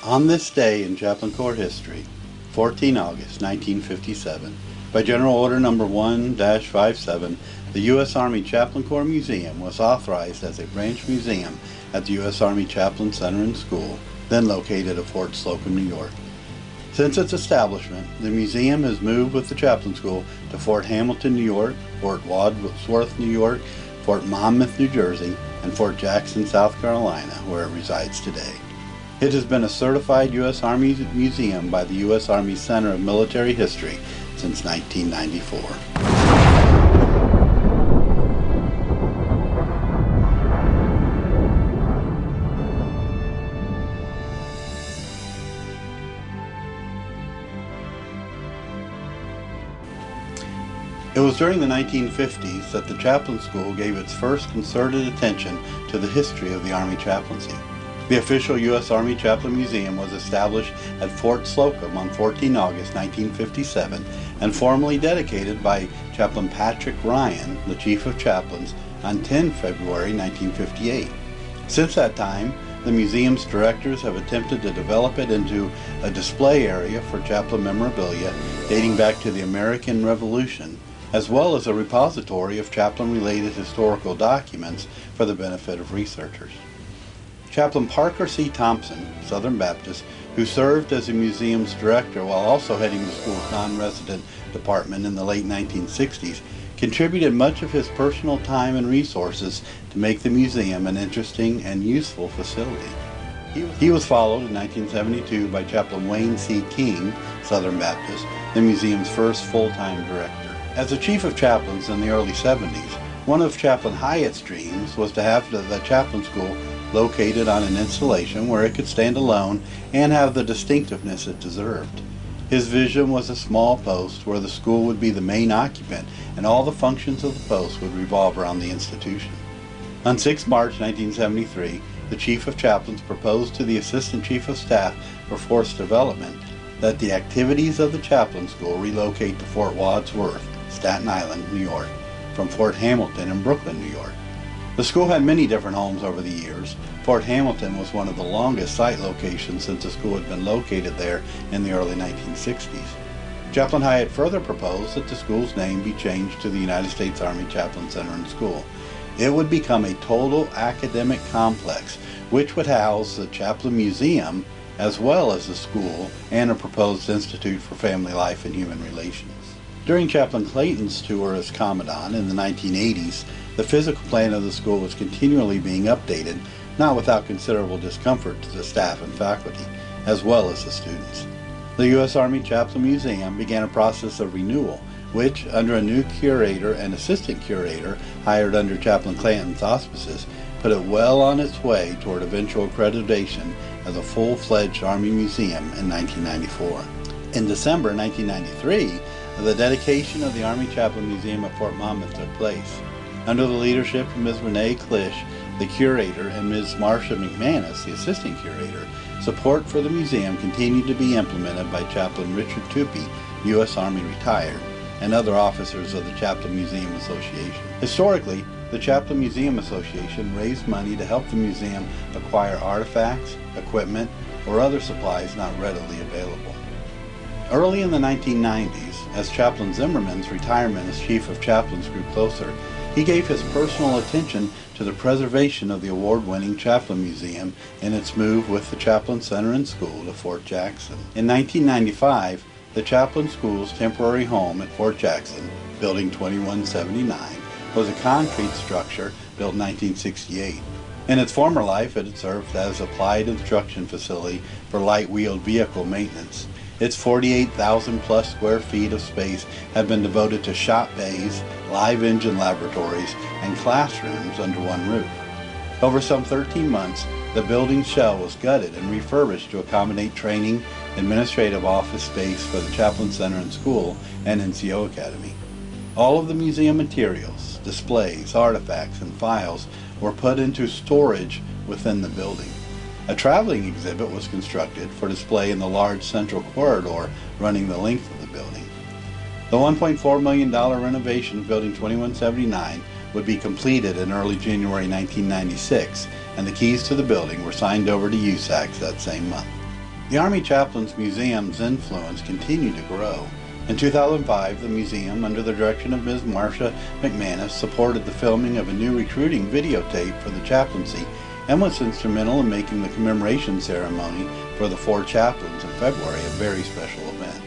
On this day in Chaplain Corps history, 14 August 1957, by General Order No. 1-57, the U.S. Army Chaplain Corps Museum was authorized as a branch museum at the U.S. Army Chaplain Center and School, then located at Fort Slocum, New York. Since its establishment, the museum has moved with the Chaplain School to Fort Hamilton, New York, Fort Wadsworth, New York, Fort Monmouth, New Jersey, and Fort Jackson, South Carolina, where it resides today. It has been a certified U.S. Army museum by the U.S. Army Center of Military History since 1994. It was during the 1950s that the Chaplain School gave its first concerted attention to the history of the Army chaplaincy. The official U.S. Army Chaplain Museum was established at Fort Slocum on 14 August 1957 and formally dedicated by Chaplain Patrick Ryan, the Chief of Chaplains, on 10 February 1958. Since that time, the museum's directors have attempted to develop it into a display area for chaplain memorabilia dating back to the American Revolution, as well as a repository of chaplain-related historical documents for the benefit of researchers. Chaplain Parker C. Thompson, Southern Baptist, who served as the museum's director while also heading the school's non-resident department in the late 1960s, contributed much of his personal time and resources to make the museum an interesting and useful facility. He was followed in 1972 by Chaplain Wayne C. King, Southern Baptist, the museum's first full-time director. As the chief of chaplains in the early 70s, one of Chaplain Hyatt's dreams was to have the chaplain school located on an installation where it could stand alone and have the distinctiveness it deserved. His vision was a small post where the school would be the main occupant and all the functions of the post would revolve around the institution. On 6 March 1973, the Chief of Chaplains proposed to the Assistant Chief of Staff for Force Development that the activities of the chaplain school relocate to Fort Wadsworth, Staten Island, New York, from Fort Hamilton in Brooklyn, New York. The school had many different homes over the years. Fort Hamilton was one of the longest site locations since the school had been located there in the early 1960s. Chaplain Hyatt further proposed that the school's name be changed to the United States Army Chaplain Center and School. It would become a total academic complex, which would house the Chaplain Museum as well as the school and a proposed Institute for Family Life and Human Relations. During Chaplain Clayton's tour as Commandant in the 1980s, the physical plan of the school was continually being updated, not without considerable discomfort to the staff and faculty, as well as the students. The U.S. Army Chaplain Museum began a process of renewal, which, under a new curator and assistant curator hired under Chaplain Clayton's auspices, put it well on its way toward eventual accreditation as a full-fledged Army museum in 1994. In December 1993, the dedication of the Army Chaplain Museum at Fort Monmouth took place. Under the leadership of Ms. Renee Klisch, the curator, and Ms. Marsha McManus, the assistant curator, support for the museum continued to be implemented by Chaplain Richard Tupy, U.S. Army retired, and other officers of the Chaplain Museum Association. Historically, the Chaplain Museum Association raised money to help the museum acquire artifacts, equipment, or other supplies not readily available. Early in the 1990s, as Chaplain Zimmerman's retirement as Chief of Chaplains grew closer, he gave his personal attention to the preservation of the award-winning Chaplain Museum in its move with the Chaplain Center and School to Fort Jackson. In 1995, the Chaplain School's temporary home at Fort Jackson, Building 2179, was a concrete structure built in 1968. In its former life, it had served as a applied instruction facility for light-wheeled vehicle maintenance. Its 48,000-plus square feet of space have been devoted to shop bays, live engine laboratories, and classrooms under one roof. Over some 13 months, the building's shell was gutted and refurbished to accommodate training, administrative office space for the Chaplain Center and School and NCO Academy. All of the museum materials, displays, artifacts, and files were put into storage within the building. A traveling exhibit was constructed for display in the large central corridor running the length of the building. The $1.4 million renovation of Building 2179 would be completed in early January 1996, and the keys to the building were signed over to USAC that same month. The Army Chaplains Museum's influence continued to grow. In 2005, the museum, under the direction of Ms. Marcia McManus, supported the filming of a new recruiting videotape for the chaplaincy and was instrumental in making the commemoration ceremony for the 4 chaplains in February a very special event.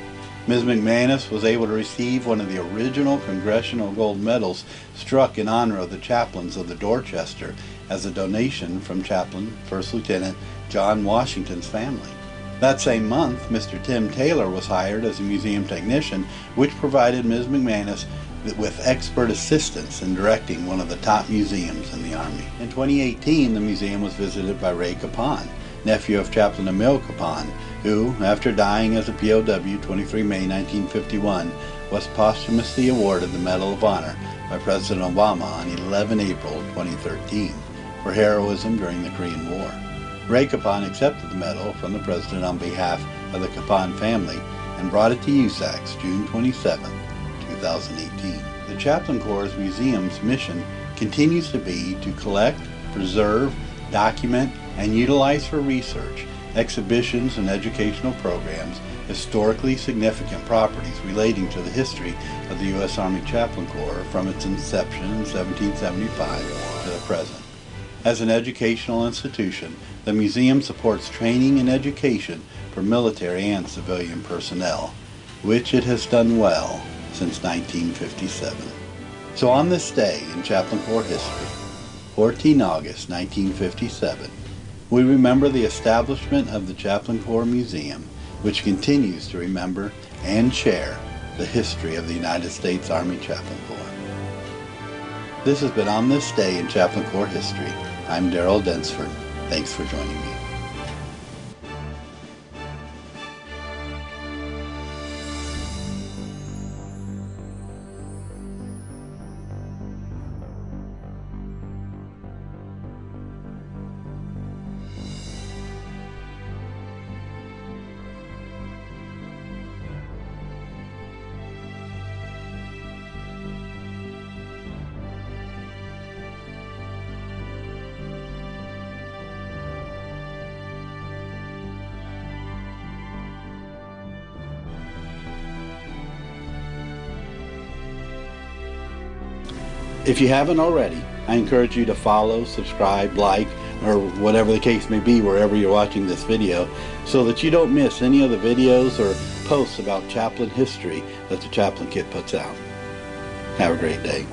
Ms. McManus was able to receive one of the original Congressional Gold Medals struck in honor of the chaplains of the Dorchester as a donation from Chaplain First Lieutenant John Washington's family. That same month, Mr. Tim Taylor was hired as a museum technician, which provided Ms. McManus with expert assistance in directing one of the top museums in the Army. In 2018, the museum was visited by Ray Capon, nephew of Chaplain Emil Capon, who, after dying as a POW 23 May 1951, was posthumously awarded the Medal of Honor by President Obama on 11 April 2013 for heroism during the Korean War. Ray Capon accepted the medal from the President on behalf of the Capon family and brought it to USAC's June 27, 2018. The Chaplain Corps Museum's mission continues to be to collect, preserve, document, and utilize for research, exhibitions, and educational programs historically significant properties relating to the history of the U.S. Army Chaplain Corps from its inception in 1775 to the present. As an educational institution, the museum supports training and education for military and civilian personnel, which it has done well since 1957. So on this day in Chaplain Corps history, 14 August 1957, we remember the establishment of the Chaplain Corps Museum, which continues to remember and share the history of the United States Army Chaplain Corps. This has been On This Day in Chaplain Corps History. I'm Darrell Densford. Thanks for joining me. If you haven't already, I encourage you to follow, subscribe, like, or whatever the case may be wherever you're watching this video, so that you don't miss any of the videos or posts about chaplain history that the Chaplain Kit puts out. Have a great day.